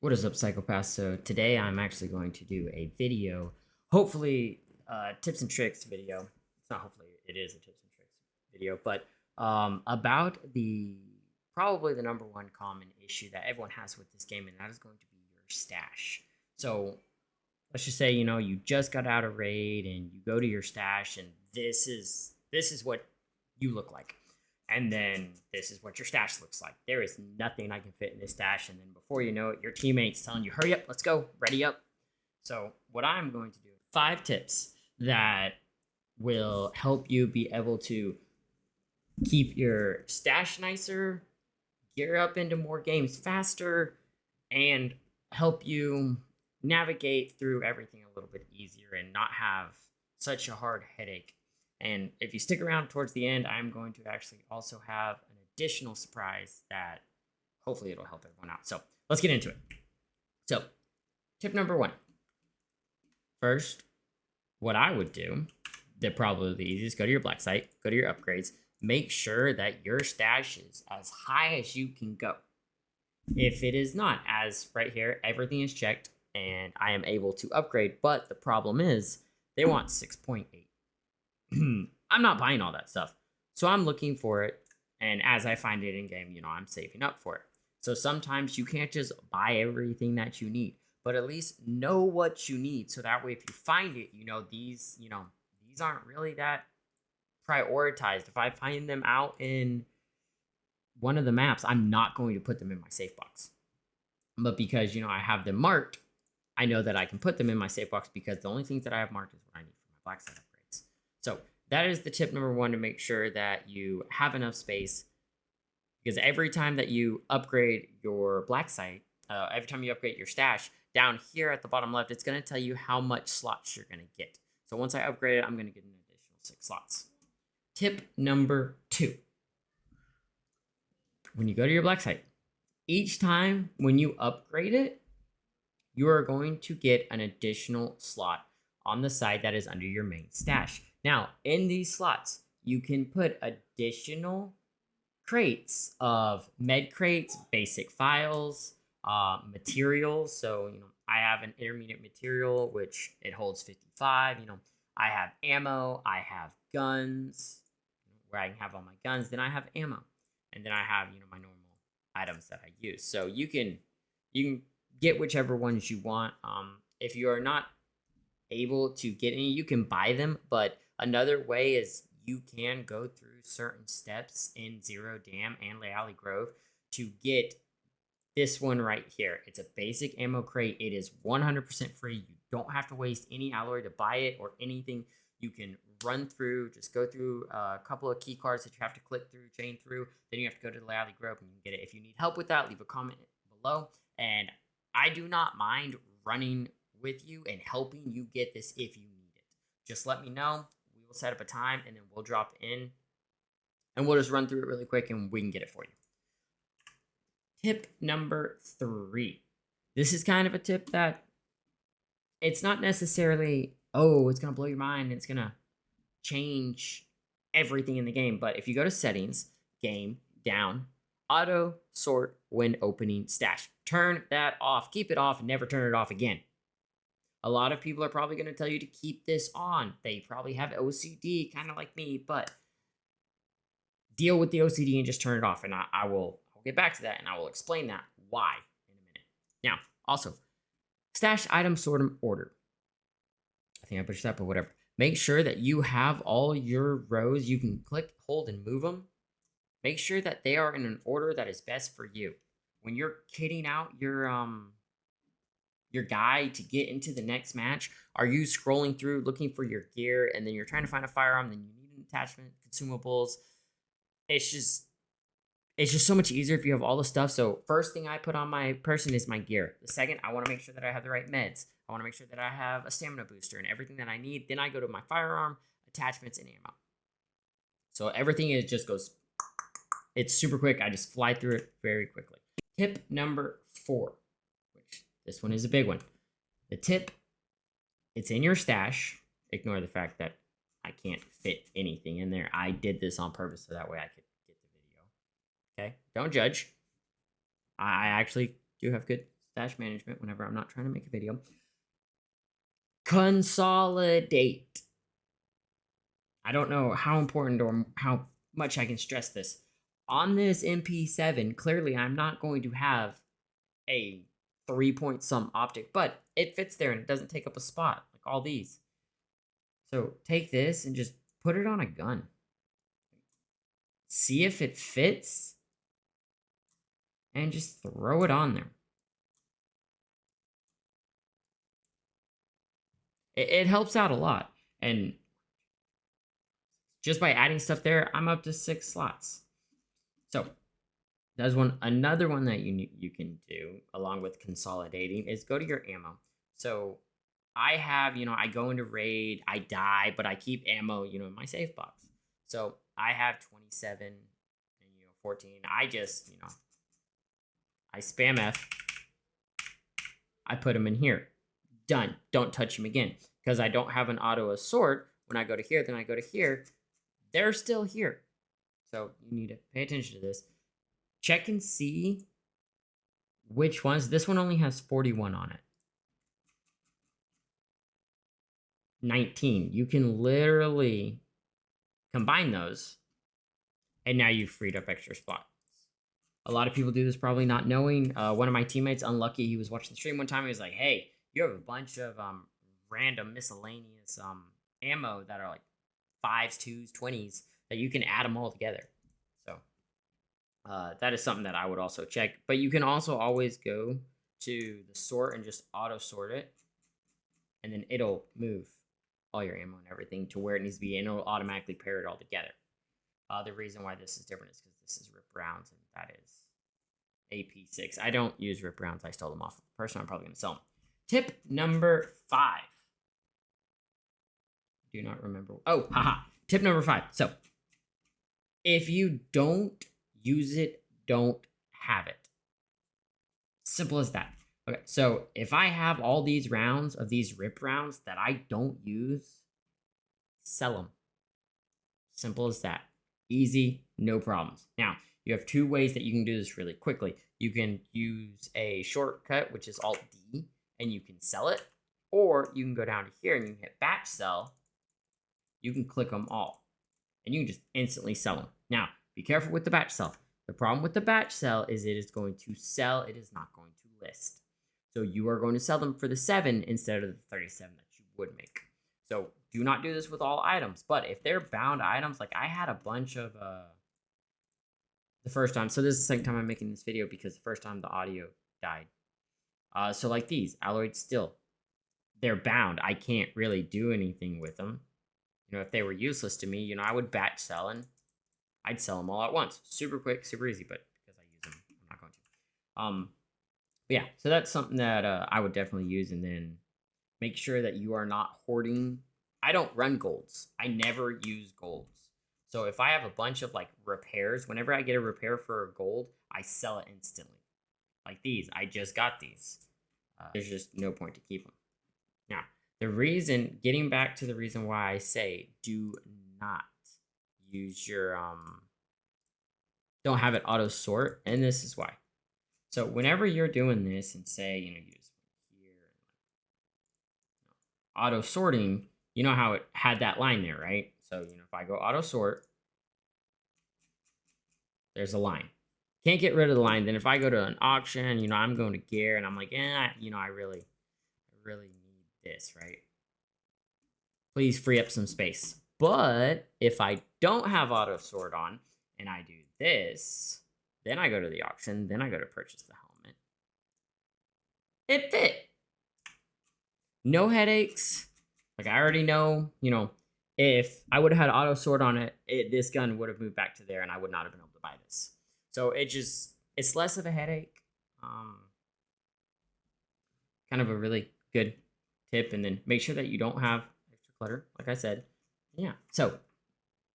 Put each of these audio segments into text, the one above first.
What is up, Psychopath? So today I'm actually going to do a video, hopefully tips and tricks video. It's not hopefully, it is a tips and tricks video, but about probably the number one common issue that everyone has with this game, and that is going to be your stash. So let's just say, you just got out of raid and you go to your stash, and this is what you look like. And then this is what your stash looks like. There is nothing I can fit in this stash. And then before you know it, your teammate's telling you, hurry up, let's go, ready up. So what I'm going to do, 5 tips that will help you be able to keep your stash nicer, gear up into more games faster, and help you navigate through everything a little bit easier and not have such a hard headache. And if you stick around towards the end, I'm going to actually also have an additional surprise that hopefully it'll help everyone out. So let's get into it. So tip number 1. First, what I would do, that probably the easiest, go to your black site, go to your upgrades, make sure that your stash is as high as you can go. If it is not, as right here, everything is checked and I am able to upgrade, but the problem is they want 6.8. I'm not buying all that stuff. So I'm looking for it. And as I find it in game, I'm saving up for it. So sometimes you can't just buy everything that you need, but at least know what you need. So that way, if you find it, these aren't really that prioritized. If I find them out in one of the maps, I'm not going to put them in my safe box. But because, I have them marked, I know that I can put them in my safe box because the only things that I have marked is what I need for my black site upgrades. So that is the tip number 1, to make sure that you have enough space, because every time that you upgrade your black site, every time you upgrade your stash, down here at the bottom left, it's going to tell you how much slots you're going to get. So once I upgrade it, I'm going to get an additional 6 slots. Tip number 2. When you go to your black site, each time when you upgrade it, you are going to get an additional slot on the side that is under your main stash. Now, in these slots, you can put additional crates of med crates, basic files, materials. So, I have an intermediate material, which it holds 55. I have ammo, I have guns, where I can have all my guns. Then I have ammo. And then I have, my normal items that I use. So you can get whichever ones you want. If you are not able to get any, you can buy them. But another way is you can go through certain steps in Zero Dam and Leali Grove to get this one right here. It's a basic ammo crate. It is 100% free. You don't have to waste any alloy to buy it or anything. You can run through, just go through a couple of key cards that you have to click through, chain through. Then you have to go to the Leali Grove and you can get it. If you need help with that, leave a comment below. And I do not mind running with you and helping you get this if you need it. Just let me know. We will set up a time and then we'll drop in and we'll just run through it really quick and we can get it for you. Tip number 3. This is kind of a tip that it's not necessarily, it's going to blow your mind. It's going to change everything in the game. But if you go to settings, game, down, auto sort when opening stash. Turn that off. Keep it off and never turn it off again. A lot of people are probably going to tell you to keep this on. They probably have OCD, kind of like me, but deal with the OCD and just turn it off. And I'll get back to that and I will explain that why in a minute. Now, also, stash item sort them order. I think I pushed that, but whatever. Make sure that you have all your rows. You can click, hold, and move them. Make sure that they are in an order that is best for you. When you're kitting out your guy to get into the next match, are you scrolling through looking for your gear and then you're trying to find a firearm, then you need an attachment, consumables? It's just so much easier if you have all the stuff. So first thing I put on my person is my gear. The second, I want to make sure that I have the right meds. I want to make sure that I have a stamina booster and everything that I need. Then I go to my firearm, attachments, and ammo. So everything just goes, it's super quick. I just fly through it very quickly. Tip number 4, which this one is a big one. The tip, it's in your stash. Ignore the fact that I can't fit anything in there. I did this on purpose so that way I could get the video. Okay, don't judge. I actually do have good stash management whenever I'm not trying to make a video. Consolidate. I don't know how important or how much I can stress this. On this MP7, clearly I'm not going to have a 3-point some optic, but it fits there and it doesn't take up a spot like all these. So take this and just put it on a gun. See if it fits and just throw it on there. It helps out a lot. And just by adding stuff there, I'm up to 6 slots. So there's another one that you can do along with consolidating is go to your ammo. So I have, I go into raid, I die, but I keep ammo, in my safe box. So I have 27 and 14. I just, I spam F. I put them in here. Done. Don't touch them again because I don't have an auto assort. When I go to here, then I go to here. They're still here. So you need to pay attention to this. Check and see which ones. This one only has 41 on it. 19. You can literally combine those, and now you've freed up extra spots. A lot of people do this probably not knowing. One of my teammates, unlucky, he was watching the stream one time. He was like, hey, you have a bunch of random miscellaneous ammo that are like 5s, 2s, 20s that you can add them all together. So that is something that I would also check. But you can also always go to the sort and just auto sort it. And then it'll move all your ammo and everything to where it needs to be. And it'll automatically pair it all together. The reason why this is different is because this is rip rounds and that is AP6. I don't use rip rounds. I stole them off of the person. I'm probably going to sell them. Tip number 5. Do not remember. Oh, haha. Tip number 5. So, if you don't use it, don't have it. Simple as that. Okay, so if I have all these rounds of these rip rounds that I don't use, sell them. Simple as that. Easy, no problems. Now, you have 2 ways that you can do this really quickly. You can use a shortcut, which is Alt-D, and you can sell it. Or you can go down to here and you can hit batch sell. You can click them all. And you can just instantly sell them. Now, be careful with the batch sell. The problem with the batch sell is it is going to sell. It is not going to list. So you are going to sell them for the 7 instead of the 37 that you would make. So do not do this with all items. But if they're bound items, like I had a bunch of the first time. So this is the second time I'm making this video because the first time the audio died. So like these, alloyed steel, they're bound. I can't really do anything with them. If they were useless to me, I would batch sell and I'd sell them all at once. Super quick, super easy, but because I use them, I'm not going to. But yeah, so that's something that I would definitely use. And then make sure that you are not hoarding. I don't run golds. I never use golds. So if I have a bunch of like repairs, whenever I get a repair for a gold, I sell it instantly. Like these, I just got these. There's just no point to keep them. Now, getting back to the reason why I say do not use your, don't have it auto sort, and this is why. So whenever you're doing this and say, use here, auto sorting, you know how it had that line there, right? So, if I go auto sort, there's a line. Can't get rid of the line. Then if I go to an auction, I'm going to gear and I'm like, I really need this, right? Please free up some space. But if I don't have auto sort on and I do this, then I go to the auction, then I go to purchase the helmet. It fit. No headaches. Like I already know, if I would have had auto sort on it, this gun would have moved back to there and I would not have been able to buy this. So it's less of a headache. Kind of a really good tip. And then make sure that you don't have extra clutter, like I said. Yeah. So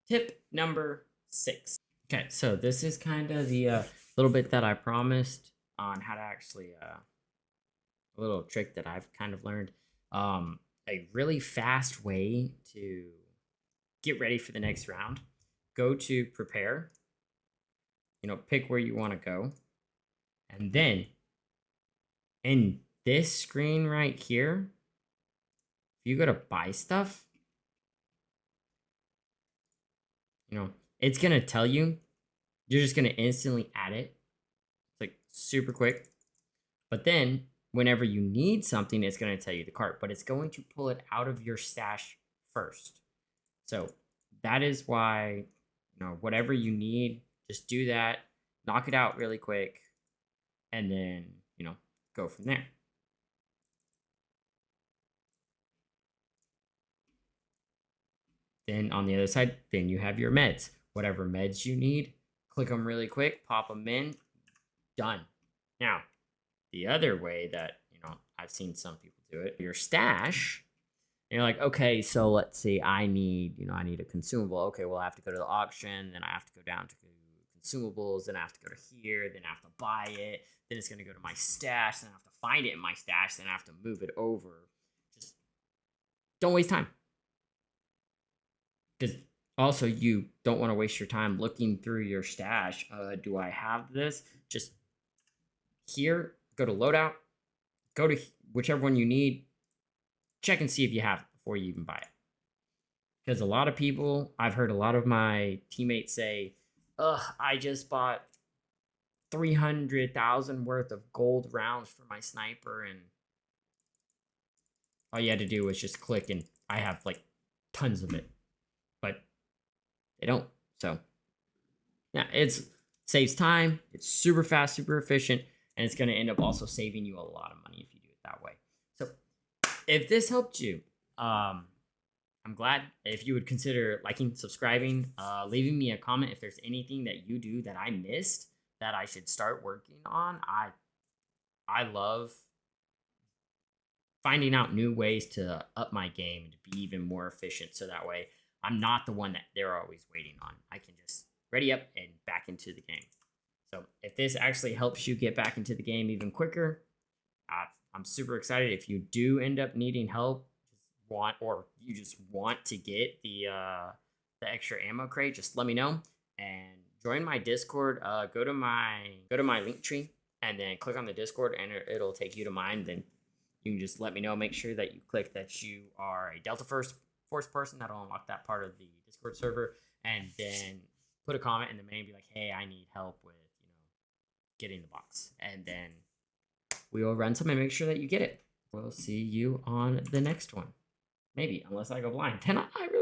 tip number 6. Okay, so this is kind of the little bit that I promised on how to actually, a little trick that I've kind of learned. A really fast way to get ready for the next round. Go to prepare, pick where you want to go. And then in this screen right here, if you go to buy stuff, it's going to tell you, you're just going to instantly add it. It's like super quick. But then whenever you need something, it's going to tell you the cart, but it's going to pull it out of your stash first. So that is why, whatever you need, just do that, knock it out really quick, and then, go from there. Then on the other side, then you have your meds. Whatever meds you need, click them really quick, pop them in, done. Now, the other way that, I've seen some people do it, your stash, and you're like, okay, so let's see, I need a consumable. Okay, well, I have to go to the auction, then I have to go down to consumables, then I have to go to here, then I have to buy it, then it's going to go to my stash, then I have to find it in my stash, then I have to move it over. Just don't waste time. Because also, you don't want to waste your time looking through your stash. Do I have this? Just here, go to loadout, go to whichever one you need, check and see if you have it before you even buy it. Because a lot of people, I've heard a lot of my teammates say, ugh, I just bought 300,000 worth of gold rounds for my sniper, and all you had to do was just click, and I have like tons of it. But they don't. So yeah, it saves time. It's super fast, super efficient, and it's going to end up also saving you a lot of money if you do it that way. So if this helped you, I'm glad. If you would consider liking, subscribing, leaving me a comment if there's anything that you do that I missed that I should start working on. I love finding out new ways to up my game and to be even more efficient, so that way I'm not the one that they're always waiting on. I can just ready up and back into the game. So if this actually helps you get back into the game even quicker, I'm super excited. If you do end up needing help, you just want to get the extra ammo crate, just let me know and join my Discord. Go to my link tree and then click on the Discord, and it'll take you to mine. Then you can just let me know. Make sure that you click that you are a Delta Force person. That'll unlock that part of the Discord server, and then put a comment in the main, be like, hey, I need help with getting the box, and then we will run some and make sure that you get it. We'll see you on the next one. Maybe, unless I go blind. Then I really